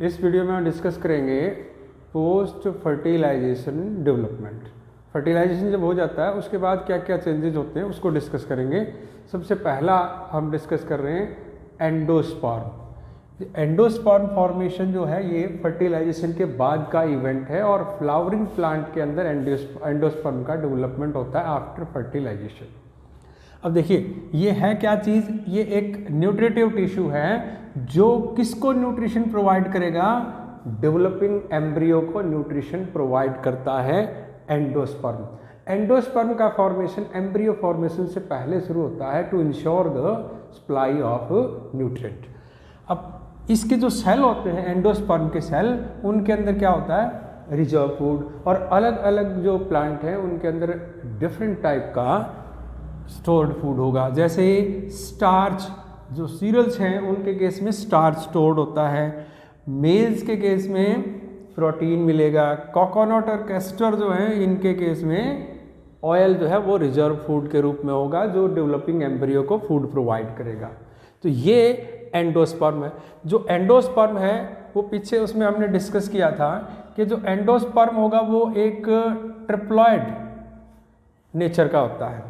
इस वीडियो में हम डिस्कस करेंगे पोस्ट फर्टिलाइजेशन डेवलपमेंट। फर्टिलाइजेशन जब हो जाता है उसके बाद क्या क्या चेंजेस होते हैं उसको डिस्कस करेंगे। सबसे पहला हम डिस्कस कर रहे हैं एंडोस्पर्म। एंडोस्पर्म फॉर्मेशन जो है ये फर्टिलाइजेशन के बाद का इवेंट है और फ्लावरिंग प्लांट के अंदर एंडोस्पर्म का डेवलपमेंट होता है आफ्टर फर्टिलाइजेशन। अब देखिए ये है क्या चीज़, ये एक न्यूट्रिटिव टिश्यू है जो किसको न्यूट्रिशन प्रोवाइड करेगा, डेवलपिंग एम्ब्रियो को न्यूट्रिशन प्रोवाइड करता है एंडोस्पर्म। एंडोस्पर्म का फॉर्मेशन एम्ब्रियो फॉर्मेशन से पहले शुरू होता है to ensure the supply of nutrient. अब इसके जो सेल होते हैं एंडोस्पर्म के सेल, उनके अंदर क्या होता है, रिजर्व फूड, और अलग अलग जो प्लांट हैं उनके अंदर डिफरेंट टाइप का स्टोर्ड फूड होगा। जैसे स्टार्च, जो सीरियल्स हैं उनके केस में स्टार्च स्टोर्ड होता है, मेज के केस में प्रोटीन मिलेगा, कोकोनट और कैस्टर जो हैं इनके केस में ऑयल जो है वो रिजर्व फूड के रूप में होगा जो डेवलपिंग एम्ब्रियो को फूड प्रोवाइड करेगा। तो ये एंडोस्पर्म है। जो एंडोस्पर्म है वो पीछे उसमें हमने डिस्कस किया था कि जो एंडोस्पर्म होगा वो एक ट्रिप्लॉइड नेचर का होता है,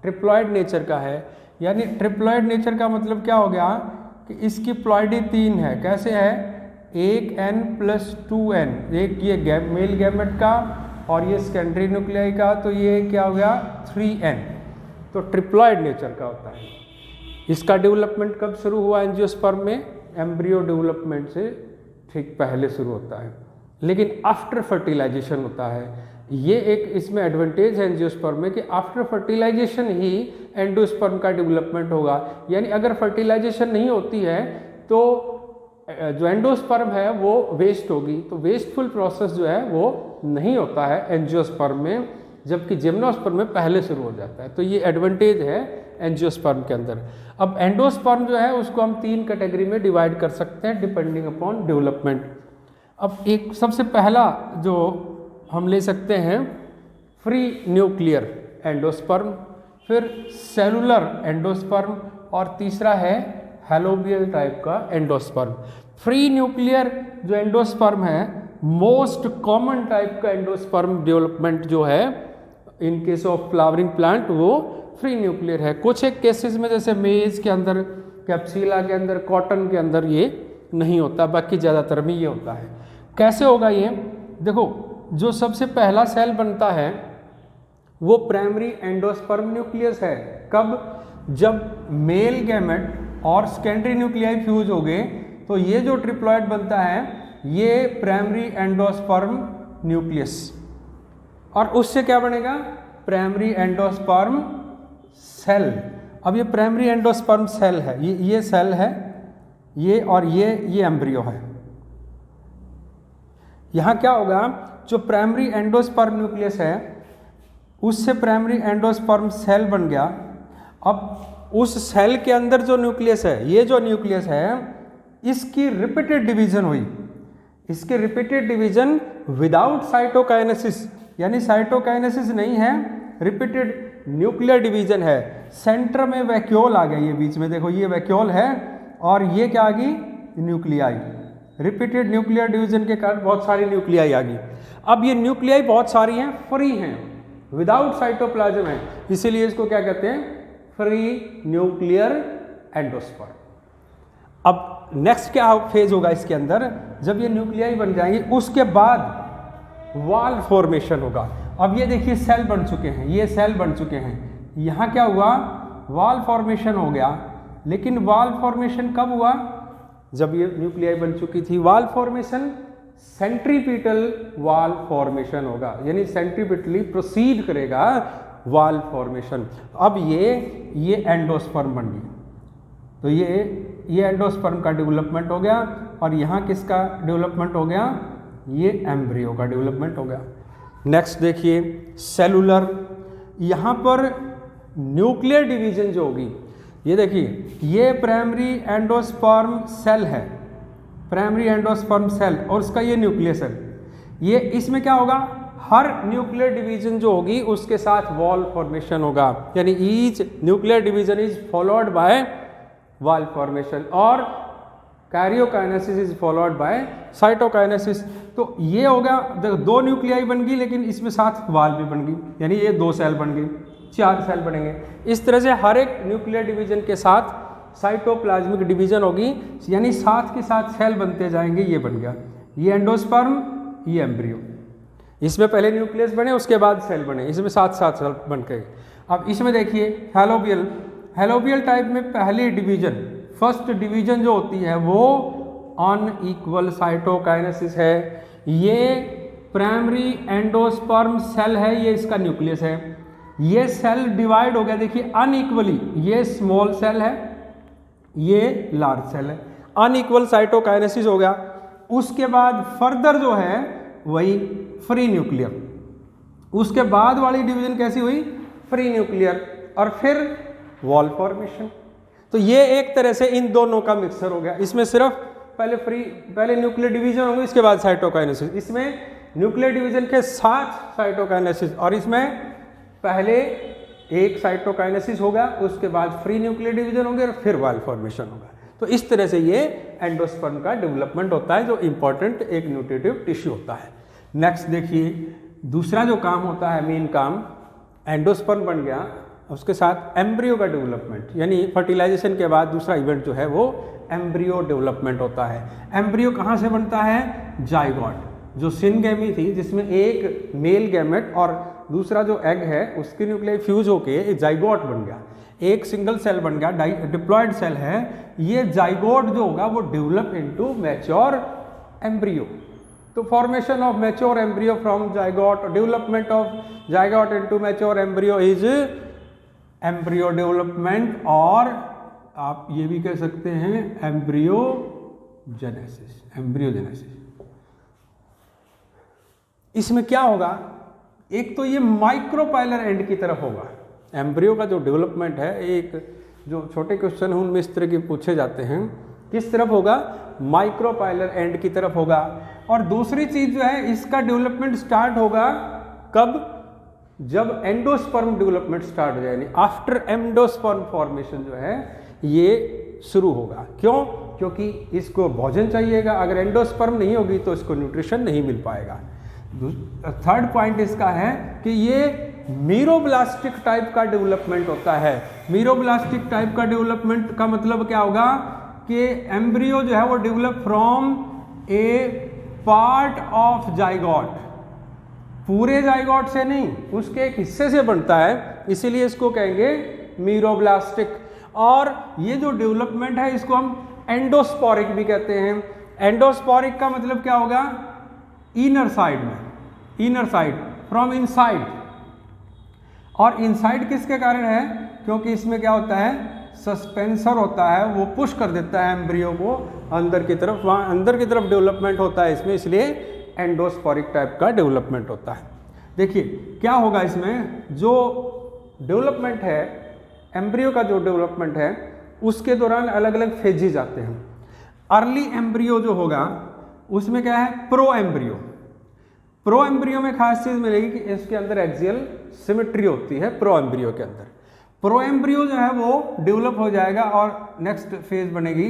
ट्रिप्लॉइड नेचर का है। यानी ट्रिप्लॉइड नेचर का मतलब क्या हो गया कि इसकी प्लॉइडी 3 है। कैसे है, एक n + 2n, एक ये मेल गैमेट का और ये सेकेंडरी न्यूक्लियाई का, तो ये क्या हो गया 3n। तो ट्रिप्लॉइड नेचर का होता है। इसका डेवलपमेंट कब शुरू हुआ एंजियोस्पर्म में, एम्ब्रियो डेवलपमेंट से ठीक पहले शुरू होता है, लेकिन आफ्टर फर्टिलाइजेशन होता है। ये एक इसमें एडवांटेज है एंजियोस्पर्म में कि आफ्टर फर्टिलाइजेशन ही एंडोस्पर्म का डेवलपमेंट होगा। यानी अगर फर्टिलाइजेशन नहीं होती है तो जो एंडोस्पर्म है वो वेस्ट होगी, तो वेस्टफुल प्रोसेस जो है वो नहीं होता है एंजियोस्पर्म में, जबकि जिम्नोस्पर्म में पहले शुरू हो जाता है। तो ये एडवांटेज है एंजियोस्पर्म के अंदर। अब एंडोस्पर्म जो है उसको हम 3 कैटेगरी में डिवाइड कर सकते हैं डिपेंडिंग अपॉन डेवलपमेंट। अब एक सबसे पहला जो हम ले सकते हैं फ्री न्यूक्लियर एंडोस्पर्म, फिर सेलुलर एंडोस्पर्म, और तीसरा है हेलोबियल टाइप का एंडोस्पर्म। फ्री न्यूक्लियर जो एंडोस्पर्म है मोस्ट कॉमन टाइप का एंडोस्पर्म डेवलपमेंट जो है in case of flowering plant वो फ्री न्यूक्लियर है। कुछ एक केसेस में जैसे मेज के अंदर, कैप्सिला के अंदर, कॉटन के अंदर ये नहीं होता, बाकी ज़्यादातर में ये होता है। कैसे होगा ये, देखो जो सबसे पहला सेल बनता है वो प्राइमरी एंडोस्पर्म न्यूक्लियस है। कब, जब मेल गैमेट और सेकेंडरी न्यूक्लियाई फ्यूज हो गए तो ये जो ट्रिप्लॉइड बनता है ये प्राइमरी एंडोस्पर्म न्यूक्लियस, और उससे क्या बनेगा, प्राइमरी एंडोस्पर्म सेल। अब ये प्राइमरी एंडोस्पर्म सेल है, ये सेल है ये, और ये एम्ब्रियो है। यहाँ क्या होगा, जो प्राइमरी एंडोस्पर्म न्यूक्लियस है उससे प्राइमरी एंडोस्पर्म सेल बन गया। अब उस सेल के अंदर जो न्यूक्लियस है, ये जो न्यूक्लियस है इसकी रिपीटेड डिवीजन हुई। इसके रिपीटेड डिवीजन विदाउट साइटोकाइनेसिस, यानी साइटोकाइनेसिस नहीं है, रिपीटेड न्यूक्लियर डिवीजन है। सेंटर में वैक्यूल आ गया, ये बीच में देखो ये वैक्यूल है, और ये क्या आ गई, न्यूक्लियाई। रिपीटेड न्यूक्लियर डिवीजन के कारण बहुत सारी न्यूक्लियाई आ गई। अब ये न्यूक्लियाई बहुत सारी हैं, फ्री हैं, विदाउट साइटोप्लाज्म है, इसीलिए इसको क्या कहते हैं, फ्री न्यूक्लियर एंडोस्पर्म। अब नेक्स्ट क्या फेज होगा इसके अंदर, जब ये न्यूक्लियाई बन जाएंगे उसके बाद वॉल फॉर्मेशन होगा। अब ये देखिए सेल बन चुके हैं, ये सेल बन चुके हैं, यहाँ क्या हुआ, वॉल फॉर्मेशन हो गया। लेकिन वॉल फॉर्मेशन कब हुआ, जब ये न्यूक्लियाई बन चुकी थी। Wall formation centripetal wall formation होगा, यानी सेंट्रीपिटली प्रोसीड करेगा वॉल फॉर्मेशन। अब ये एंडोस्पर्म बन गई, तो ये एंडोस्पर्म का डेवलपमेंट हो गया, और यहाँ किसका डेवलपमेंट हो गया, ये एम्ब्रियो का डेवलपमेंट हो गया। नेक्स्ट देखिए सेलुलर, यहाँ पर न्यूक्लियर डिवीजन जो होगी, ये देखिए ये प्राइमरी एंडोस्पर्म सेल है, प्राइमरी एंडोस्पर्म सेल, और उसका ये न्यूक्लियस है। ये इसमें क्या होगा, हर न्यूक्लियर डिवीजन जो होगी उसके साथ वॉल फॉर्मेशन होगा, यानी each nuclear division is followed by wall formation. और karyokinesis is followed by cytokinesis. तो ये हो गया, देखो 2 न्यूक्लियाई बन गई, लेकिन इसमें साथ वाल भी बन गई, यानी ये 2 सेल बन गई, 4 सेल बनेंगे। इस तरह से हर एक न्यूक्लियर डिवीजन के साथ साइटोप्लाज्मिक डिवीजन होगी, यानी साथ के साथ सेल बनते जाएंगे। ये बन गया, ये एंडोस्पर्म, ये एम्ब्रियो। इसमें पहले न्यूक्लियस बने, उसके बाद सेल बने, इसमें साथ साथ सेल बन गए। अब इसमें देखिए हैलोबियल, हैलोबियल टाइप में पहली डिवीजन, फर्स्ट डिवीजन जो होती है वो अनइक्वल साइटोकाइनेसिस है। ये प्राइमरी एंडोस्पर्म सेल है, ये इसका न्यूक्लियस है। ये सेल डिवाइड हो गया, देखिए अनइक्वली, ये स्मॉल सेल है, ये लार्ज सेल है, अनइक्वल साइटोकाइनेसिस हो गया। उसके बाद फर्दर जो है वही फ्री न्यूक्लियर, उसके बाद वाली डिवीजन कैसी हुई, फ्री न्यूक्लियर, और फिर वॉल फॉर्मेशन। तो ये एक तरह से इन दोनों का मिक्सर हो गया। इसमें सिर्फ पहले न्यूक्लियर डिवीजन होंगे, इसके बाद साइटोकाइनेसिस। इसमें न्यूक्लियर डिवीजन के साथ साइटोकाइनेसिस, और इसमें पहले एक साइटोकाइनेसिस होगा, उसके बाद फ्री न्यूक्लियर डिवीजन होंगे, और फिर वॉल फॉर्मेशन होगा। तो इस तरह से ये एंडोस्पर्म का डेवलपमेंट होता है, जो इंपॉर्टेंट एक न्यूट्रिटिव टिश्यू होता है। नेक्स्ट देखिए, दूसरा जो काम होता है, मेन काम, एंडोस्पर्म बन गया, उसके साथ एम्ब्रियो का डेवलपमेंट, यानी फर्टिलाइजेशन के बाद दूसरा इवेंट जो है वो एम्ब्रियो डेवलपमेंट होता है। एम्ब्रियो कहाँ से बनता है, जाइगोट, जो सिनगेमी थी, जिसमें एक मेल गैमेट और दूसरा जो एग है उसके न्यूक्लियाई फ्यूज होके एक जाइगोट बन गया, एक सिंगल सेल बन गया, डिप्लॉयड सेल है। ये जाइगोट जो होगा वो डेवलप इनटू मैच्योर एम्ब्रियो। तो formation of mature embryo from zygote, development of zygote into mature embryo is embryo development, और आप ये भी कह सकते हैं एम्ब्रियोजेनेसिस, एम्ब्रियोजेनेसिस। इसमें क्या होगा, एक तो ये माइक्रोपाइलर एंड की तरफ होगा। एम्ब्रियो का जो डेवलपमेंट है, एक जो छोटे क्वेश्चन हैं उनमें इस तरह के पूछे जाते हैं, किस तरफ होगा, माइक्रोपाइलर एंड की तरफ होगा। और दूसरी चीज जो है, इसका डेवलपमेंट स्टार्ट होगा कब, जब एंडोस्पर्म डेवलपमेंट स्टार्ट हो जाए, यानी आफ्टर एंडोस्पर्म फॉर्मेशन जो है ये शुरू होगा। क्यों, क्योंकि इसको भोजन चाहिएगा, अगर एंडोस्पर्म नहीं होगी तो इसको न्यूट्रिशन नहीं मिल पाएगा। थर्ड पॉइंट इसका है कि ये मीरोब्लास्टिक टाइप का डेवलपमेंट होता है। मीरोब्लास्टिक टाइप का डेवलपमेंट का मतलब क्या होगा कि एम्ब्रियो जो है वो develop from A part of zygote, पूरे जाइगोट से नहीं, उसके एक हिस्से से बनता है, इसीलिए इसको कहेंगे मीरोब्लास्टिक। और ये जो डेवलपमेंट है इसको हम एंडोस्पोरिक भी कहते हैं। एंडोस्पोरिक का मतलब क्या होगा, इनर साइड में, इनर साइड, फ्रॉम इनसाइड। और इनसाइड किसके कारण है, क्योंकि इसमें क्या होता है, सस्पेंसर होता है, वो पुश कर देता है एम्ब्रियो को अंदर की तरफ, वहाँ अंदर की तरफ डेवलपमेंट होता है इसमें, इसलिए एंडोस्पोरिक टाइप का डेवलपमेंट होता है। देखिए क्या होगा इसमें, जो डेवलपमेंट है एम्ब्रियो का, जो डेवलपमेंट है उसके दौरान अलग अलग फेजेज आते हैं। अर्ली एम्ब्रियो जो होगा उसमें क्या है, प्रो एम्ब्रियो। प्रो एम्ब्रियो में खास चीज मिलेगी कि इसके अंदर एक्सियल सिमेट्री होती है। प्रो एम्ब्रियो के अंदर प्रो एम्ब्रियो जो है वो डेवलप हो जाएगा और नेक्स्ट फेज बनेगी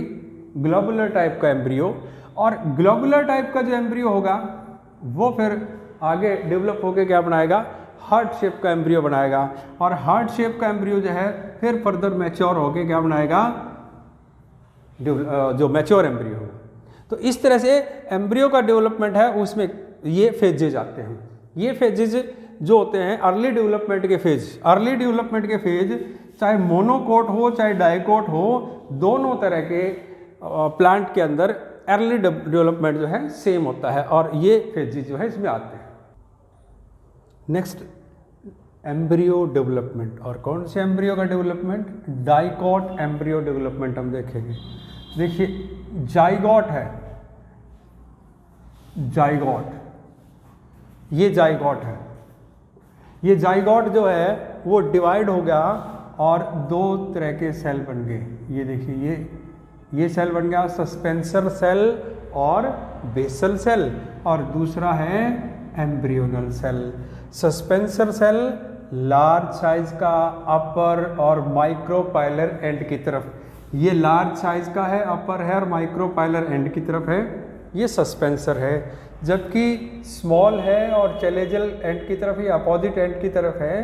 ग्लोबुलर टाइप का एम्ब्रियो। और ग्लोबुलर टाइप का जो एम्ब्रियो होगा वो फिर आगे डेवलप होकर क्या बनाएगा, हार्ट शेप का एम्ब्रियो बनाएगा। और हार्ट शेप का एम्ब्रियो जो है फिर फर्दर मैच्योर होकर क्या बनाएगा, जो मैच्योर एम्ब्रियो होगा। तो इस तरह से एम्ब्रियो का डेवलपमेंट है, उसमें ये फेजेज आते हैं। ये फेजेज जो होते हैं अर्ली डेवलपमेंट के फेज, अर्ली डेवलपमेंट के फेज चाहे मोनोकोट हो चाहे डाइकोट हो, दोनों तरह के प्लांट के अंदर अर्ली डेवलपमेंट जो है सेम होता है, और ये फेजेज जो है इसमें आते हैं। नेक्स्ट एम्ब्रियो डेवलपमेंट, और कौन से एम्ब्रियो का डेवलपमेंट, डाइकोट एम्ब्रियो डेवलपमेंट हम देखेंगे। देखिए जाइगोट है, जाइगोट, ये जाइगोट है। ये जाइगोट जो है वो डिवाइड हो गया और दो तरह के सेल बन गए। ये देखिए ये सेल बन गया सस्पेंसर सेल और बेसल सेल, और दूसरा है embryonal cell. Suspensor cell large size का अपर और माइक्रोपाइलर एंड की तरफ, ये लार्ज साइज का है, अपर है और माइक्रोपाइलर एंड की तरफ है, ये सस्पेंसर है। जबकि स्मॉल है और चैलेजल एंड की तरफ, ये अपोजिट एंड की तरफ है,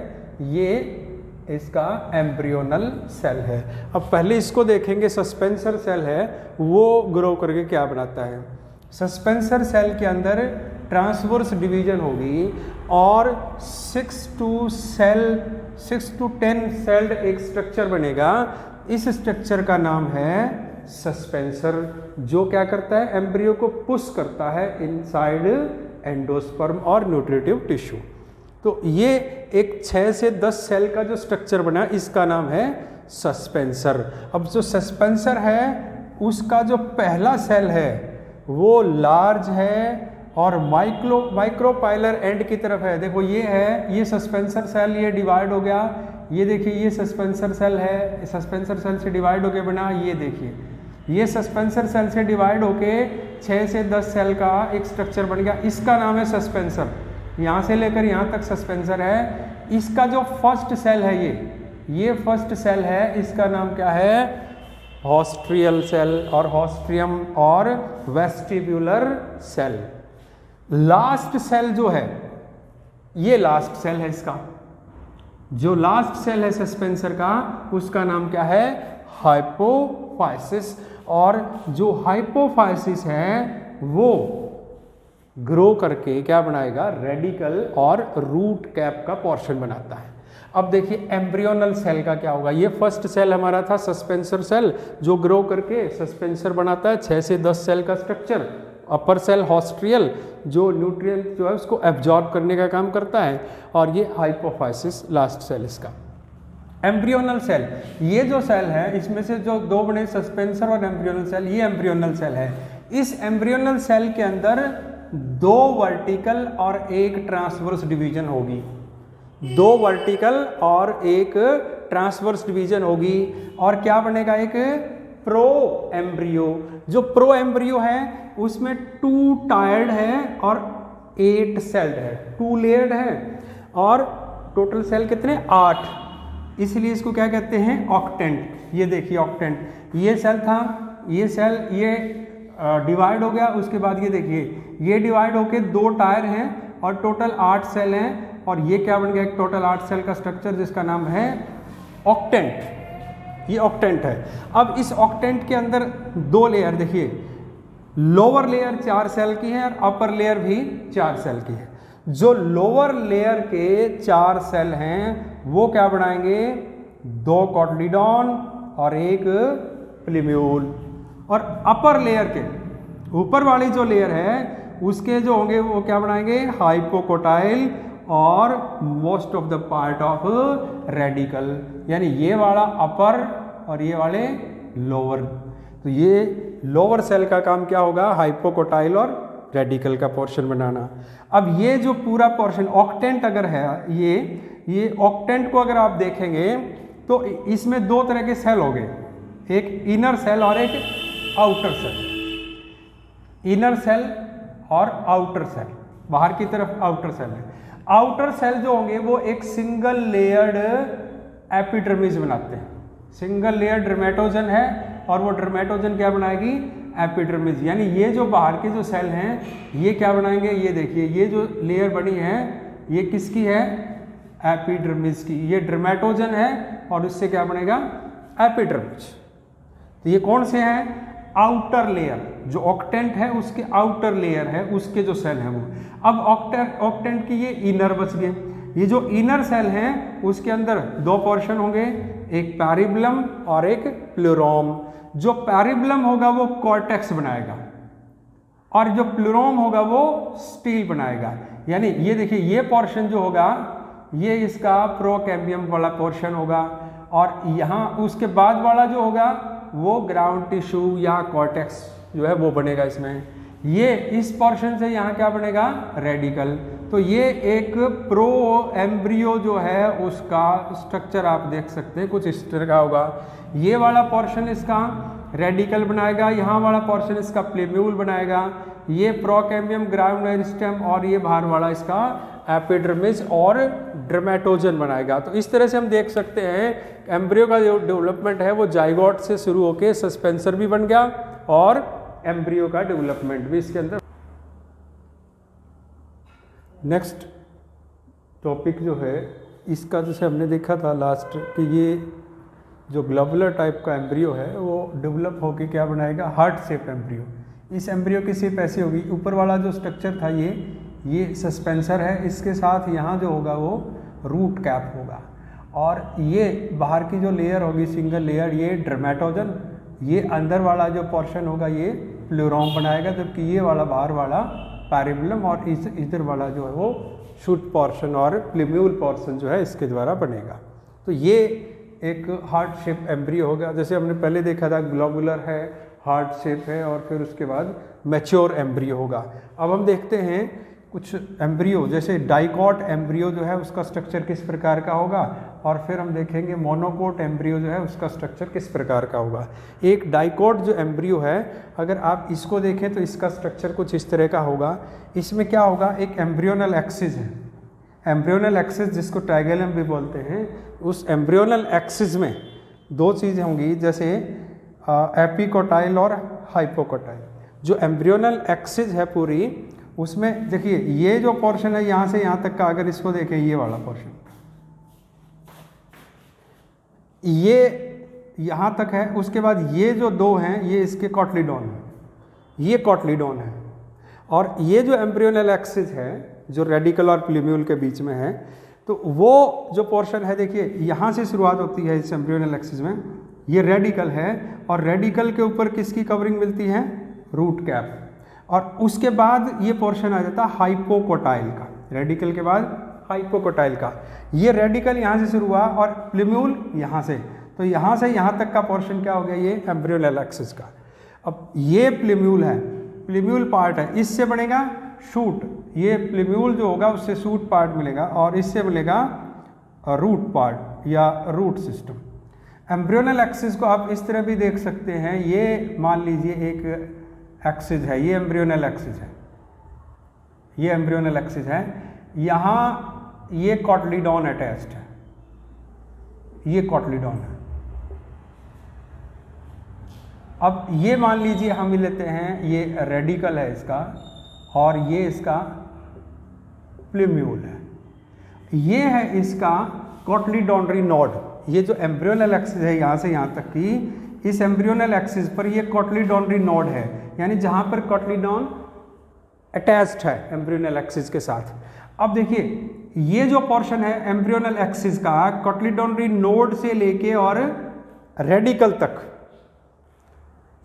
ये इसका एम्ब्रियोनल सेल है। अब पहले इसको देखेंगे, सस्पेंसर सेल है वो ग्रो करके क्या बनाता है। सस्पेंसर सेल के अंदर ट्रांसवर्स डिवीजन होगी और 6 to 10 सेल्ड एक स्ट्रक्चर बनेगा। इस स्ट्रक्चर का नाम है सस्पेंसर, जो क्या करता है, एम्ब्रियो को पुश करता है इनसाइड एंडोस्पर्म और न्यूट्रिटिव टिश्यू। तो ये एक 6 से 10 सेल का जो स्ट्रक्चर बना, इसका नाम है सस्पेंसर। अब जो सस्पेंसर है उसका जो पहला सेल है वो लार्ज है और माइक्रोपाइलर एंड की तरफ है। देखो ये है, ये सस्पेंसर सेल, ये डिवाइड हो गया, ये देखिए ये सस्पेंसर सेल है, सस्पेंसर सेल से डिवाइड होके बना, ये देखिए ये सस्पेंसर सेल से डिवाइड होके 6 से 10 सेल का एक स्ट्रक्चर बन गया, इसका नाम है सस्पेंसर। यहाँ से लेकर यहाँ तक सस्पेंसर है। इसका जो फर्स्ट सेल है, ये फर्स्ट सेल है, इसका नाम क्या है, हॉस्ट्रियल सेल और हॉस्ट्रियम और वेस्टिब्युलर सेल। लास्ट सेल जो है, ये लास्ट सेल है, इसका जो लास्ट सेल है सस्पेंसर का, उसका नाम क्या है, हाइपोफाइसिस। और जो हाइपोफाइसिस है वो ग्रो करके क्या बनाएगा, रेडिकल और रूट कैप का पोर्शन बनाता है। अब देखिए एम्ब्रियोनल सेल का क्या होगा। ये फर्स्ट सेल हमारा था सस्पेंसर सेल, जो ग्रो करके सस्पेंसर बनाता है, 6 से 10 सेल का स्ट्रक्चर। अपर सेल हॉस्ट्रियल, जो न्यूट्रिएंट जो है उसको एब्जॉर्ब करने का काम करता है, और ये हाइपोफाइसिस लास्ट सेल इसका। एम्ब्रियोनल सेल, ये जो सेल है इसमें से जो दो बने, सस्पेंसर और एम्ब्रियोनल सेल, ये एम्ब्रियोनल सेल है। इस एम्ब्रियोनल सेल के अंदर 2 वर्टिकल और 1 ट्रांसवर्स डिवीजन होगी, 2 वर्टिकल और 1 ट्रांसवर्स डिवीजन होगी। और क्या बनेगा, एक प्रो एम्ब्रियो। जो प्रो एम्ब्रियो है उसमें 2 टायर्ड है और 8 सेल्ड है, 2 लेयर्ड है, और टोटल सेल कितने, 8, इसलिए इसको क्या कहते हैं, ऑक्टेंट। ये देखिए ऑक्टेंट, ये सेल था, ये सेल ये डिवाइड हो गया, उसके बाद ये देखिए ये डिवाइड होके 2 टायर हैं और टोटल 8 सेल हैं, और ये क्या बन गया, एक टोटल 8 सेल का स्ट्रक्चर जिसका नाम है ऑक्टेंट। ये ऑक्टेंट है। अब इस ऑक्टेंट के अंदर 2 लेयर, देखिए लोअर लेयर 4 सेल की है और अपर लेयर भी 4 सेल की है। जो लोअर लेयर के 4 सेल हैं वो क्या बनाएंगे, 2 कॉटलीडॉन और 1 प्लीम्यूल। और अपर लेयर के ऊपर वाली जो लेयर है उसके जो होंगे वो क्या बनाएंगे, हाइपोकोटाइल और most of the part of radical, यानी ये वाला अपर और ये वाले लोअर। तो ये लोअर सेल का काम क्या होगा, हाइपोकोटाइल और रेडिकल का पोर्शन बनाना। अब ये जो पूरा पोर्शन ऑक्टेंट अगर है, ये ऑक्टेंट को अगर आप देखेंगे तो इसमें 2 तरह के सेल हो गए, एक इनर सेल और एक आउटर सेल। इनर सेल और आउटर सेल, बाहर की तरफ आउटर सेल है। आउटर सेल जो होंगे वो एक सिंगल लेयर्ड एपिडर्मिस बनाते हैं। सिंगल लेयर डर्मेटोजन है और वो डर्मेटोजन क्या बनाएगी, एपिडर्मिस। यानी ये जो बाहर के जो सेल हैं ये क्या बनाएंगे, ये देखिए ये जो लेयर बनी है ये किसकी है, एपिडर्मिस की। ये डर्मेटोजन है और उससे क्या बनेगा, एपिडर्मिस। तो ये कौन से हैं, आउटर लेयर। जो ऑक्टेंट है उसके आउटर लेयर है, उसके जो सेल हैं वो। अब ऑक्टेंट की ये इनर बच गए। ये जो इनर सेल हैं उसके अंदर 2 पोर्शन होंगे, एक पैरिबलम और एक प्लूरोम। जो पैरिबलम होगा वो कॉर्टेक्स बनाएगा और जो प्लूरोम होगा वो स्टील बनाएगा। यानी ये देखिए ये पोर्शन जो होगा ये इसका प्रोकैम्बियम वाला पोर्शन होगा, और यहाँ उसके बाद वाला जो होगा वो ग्राउंड टिश्यू या कॉर्टेक्स जो है वो बनेगा इसमें। ये इस पोर्शन से यहाँ क्या बनेगा, रेडिकल। तो ये एक प्रो एम्ब्रियो जो है उसका स्ट्रक्चर आप देख सकते हैं, कुछ इस तरह का होगा। ये वाला पोर्शन इसका रेडिकल बनाएगा, यहाँ वाला पोर्शन इसका प्लीम्यूल बनाएगा, ये प्रोकैम्बियम ग्राउंड मेरिस्टेम, और ये बाहर वाला इसका एपिडर्मिस और डर्मेटोजन बनाएगा। तो इस तरह से हम देख सकते हैं एम्ब्रियो का जो डेवलपमेंट है वो जाइगोट से शुरू होके सस्पेंसर भी बन गया और एम्ब्रियो का डेवलपमेंट भी इसके अंदर। नेक्स्ट टॉपिक जो है इसका, जैसे हमने देखा था लास्ट कि ये जो ग्लोबुलर टाइप का एम्ब्रियो है वो डेवलप होके क्या बनाएगा, हार्ट शेप एम्ब्रियो। इस एम्ब्रियो की शेप ऐसी होगी, ऊपर वाला जो स्ट्रक्चर था ये सस्पेंसर है, इसके साथ यहाँ जो होगा वो रूट कैप होगा, और ये बाहर की जो लेयर होगी सिंगल लेयर ये ड्रमेटोजन, ये अंदर वाला जो पोर्शन होगा ये प्लूरोम बनाएगा, जबकि ये वाला बाहर वाला पैरिबुलम, और इस इधर वाला जो है वो शूट पोर्शन और प्लूम्यूल पोर्शन जो है इसके द्वारा बनेगा। तो ये एक हार्ट शेप एम्ब्रियो होगा। जैसे हमने पहले देखा था ग्लोबुलर है, हार्ट शेप है, और फिर उसके बाद मैच्योर एम्ब्रियो होगा। अब हम देखते हैं कुछ एम्ब्रियो, जैसे डाइकॉट एम्ब्रियो जो है उसका स्ट्रक्चर किस प्रकार का होगा, और फिर हम देखेंगे मोनोकोट एम्ब्रियो जो है उसका स्ट्रक्चर किस प्रकार का होगा। एक डाइकॉट जो एम्ब्रियो है, अगर आप इसको देखें तो इसका स्ट्रक्चर कुछ इस तरह का होगा। इसमें क्या होगा, एक एम्ब्रियोनल एक्सिस है, एम्ब्रियोनल एक्सिस जिसको ट्राइगेलम भी बोलते हैं, उस एम्ब्रियोनल एक्सिस में दो चीज़ें होंगी, जैसे एपिकोटाइल और हाइपोकोटाइल। जो एम्ब्रियोनल एक्सिस है पूरी, उसमें देखिए ये जो पोर्शन है यहाँ से यहाँ तक का, अगर इसको देखें ये वाला पोर्शन, ये यहाँ तक है, उसके बाद ये जो दो हैं ये इसके कॉटलीडॉन है, ये कॉटलीडॉन है, और ये जो एम्ब्रियोनल एक्सिस है जो रेडिकल और प्लूम्यूल के बीच में है, तो वो जो पोर्शन है देखिए यहाँ से शुरुआत होती है इस एम्ब्रियोनल एक्सिस में, ये रेडिकल है, और रेडिकल के ऊपर किसकी कवरिंग मिलती है, रूट कैप, और उसके बाद ये पोर्शन आ जाता है हाइपोकोटाइल का, रेडिकल के बाद हाइपोकोटाइल का। ये रेडिकल यहाँ से शुरू हुआ और प्लूम्यूल यहाँ से, तो यहाँ से यहाँ तक का पोर्शन क्या हो गया, ये एम्ब्रियोनल एक्सिस का। अब ये प्लूम्यूल है, प्लूम्यूल पार्ट है, इससे बनेगा शूट, ये प्लूम्यूल जो होगा उससे शूट पार्ट मिलेगा, और इससे मिलेगा रूट पार्ट या रूट सिस्टम। एम्ब्रियोनल एक्सिस को आप इस तरह भी देख सकते हैं, ये मान लीजिए एक एक्सिस है, ये एम्ब्रियोनल एक्सिस है, ये एम्ब्रियोनल एक्सिस है, यहाँ ये कॉटलीडॉन अटैच्ड है, ये कॉटलीडॉन है। अब ये मान लीजिए हम लेते हैं ये रेडिकल है इसका, और ये इसका प्लूम्यूल है, ये है इसका कॉटलीडॉनरी नोड। ये जो एम्ब्रियोनल एक्सिस है यहाँ से यहाँ तक की, इस एम्ब्रियोनल एक्सिस पर ये कॉटलीडॉनरी नोड है, यानी जहाँ पर कॉटलीडॉन अटैच्ड है एम्ब्रियोनल एक्सिस के साथ। अब देखिए ये जो पोर्शन है एम्ब्रियोनल एक्सिस का, कॉटलीडॉनरी नोड से लेके और रेडिकल तक,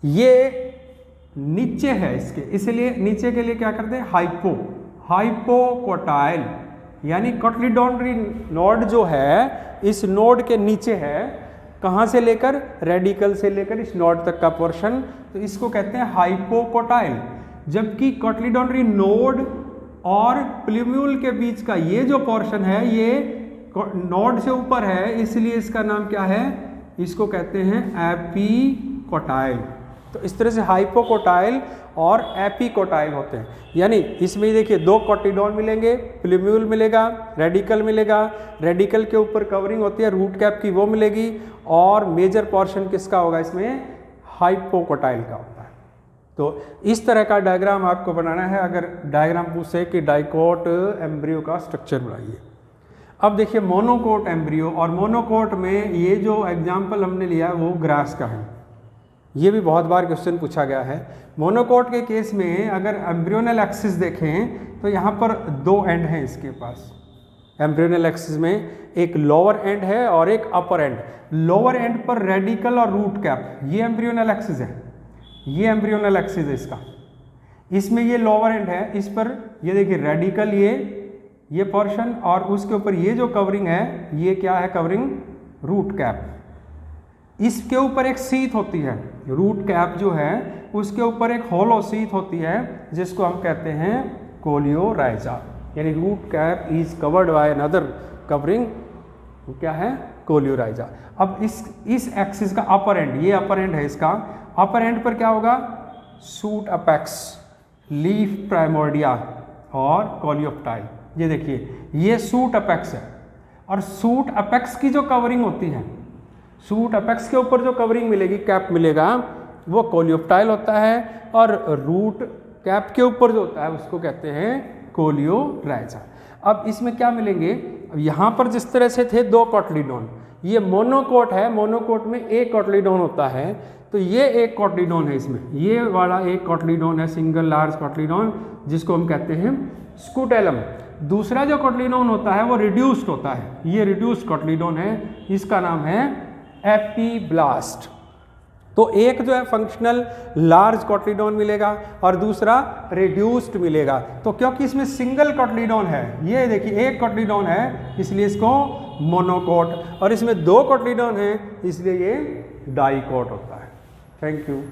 ये नीचे है इसके, इसलिए नीचे के लिए क्या करते हैं, हाइपोकोटाइल, यानी कॉटलीडॉनरी नोड जो है इस नोड के नीचे है, कहाँ से लेकर, रेडिकल से लेकर इस नोड तक का पोर्शन, तो इसको कहते हैं हाइपोकोटाइल। जबकि कॉटलीडॉनरी नोड और प्लूम्यूल के बीच का ये जो पोर्शन है ये नोड से ऊपर है, इसलिए इसका नाम क्या है, इसको कहते हैं एपिकोटाइल। तो इस तरह से हाइपोकोटाइल और एपिकोटाइल होते हैं, यानी इसमें देखिए दो कॉटलीडॉन मिलेंगे, प्लूम्यूल मिलेगा, रेडिकल मिलेगा, रेडिकल के ऊपर कवरिंग होती है रूट कैप की वो मिलेगी, और मेजर पोर्शन किसका होगा इसमें, हाइपोकोटाइल का होता है। तो इस तरह का डायग्राम आपको बनाना है, अगर डायग्राम पूछे कि डाइकोट एम्ब्रियो का स्ट्रक्चर बनाइए। अब देखिए मोनोकोट एम्ब्रियो, और मोनोकोट में ये जो एग्जाम्पल हमने लिया वो ग्रास का है, ये भी बहुत बार क्वेश्चन पूछा गया है। मोनोकोट के केस में अगर एम्ब्रियोनल एक्सिस देखें तो यहाँ पर दो एंड हैं इसके पास, एम्ब्रियोनल एक्सिस में एक लोअर एंड है और एक अपर एंड। लोअर एंड पर रेडिकल और रूट कैप, ये एम्ब्रियोनल एक्सिस है, ये एम्ब्रियोनल एक्सिस है इसका, इसमें ये लोअर एंड है, इस पर ये देखिए रेडिकल ये पोर्शन, और उसके ऊपर ये जो कवरिंग है ये क्या है, कवरिंग रूट कैप। इसके ऊपर एक सीथ होती है, रूट कैप जो है उसके ऊपर एक होलो सीथ होती है जिसको हम कहते हैं कोलियोराइजा, यानी root cap is covered by another covering, क्या है, कोलियोराइजा। अब इस एक्सिस का अपर एंड, ये अपर एंड है इसका, अपर एंड पर क्या होगा, सूट अपेक्स, लीफ प्राइमोर्डिया और कोलियोप्टाइल। ये देखिए ये सूट अपेक्स है, और सूट अपेक्स की जो कवरिंग होती है सूट अपेक्स के ऊपर जो कवरिंग मिलेगी, कैप मिलेगा, वो कोलियोप्टाइल होता है, और रूट कैप के ऊपर जो होता है उसको कहते हैं कोलियोराइजा। अब इसमें क्या मिलेंगे, यहाँ पर जिस तरह से थे 2 कोटलीडोन, ये मोनोकोट है, मोनोकोट में एक कोटलीडोन होता है, तो ये एक कोटलीडोन है, इसमें ये वाला एक कोटलीडोन है, सिंगल लार्ज कोटलीडोन, जिसको हम कहते हैं स्कूटेलम। दूसरा जो कोटलीडोन होता है वो रिड्यूस्ड होता है, ये रिड्यूस्ड कोटलीडोन है, इसका नाम है एपीब्लास्ट। तो एक जो है फंक्शनल लार्ज कोटलीडोन मिलेगा और दूसरा रिड्यूस्ड मिलेगा। तो क्योंकि इसमें सिंगल कोटलीडोन है, ये देखिए एक कोटलीडोन है इसलिए इसको मोनोकोट, और इसमें 2 कोटलीडोन है इसलिए ये डाइकोट होता है। Thank you.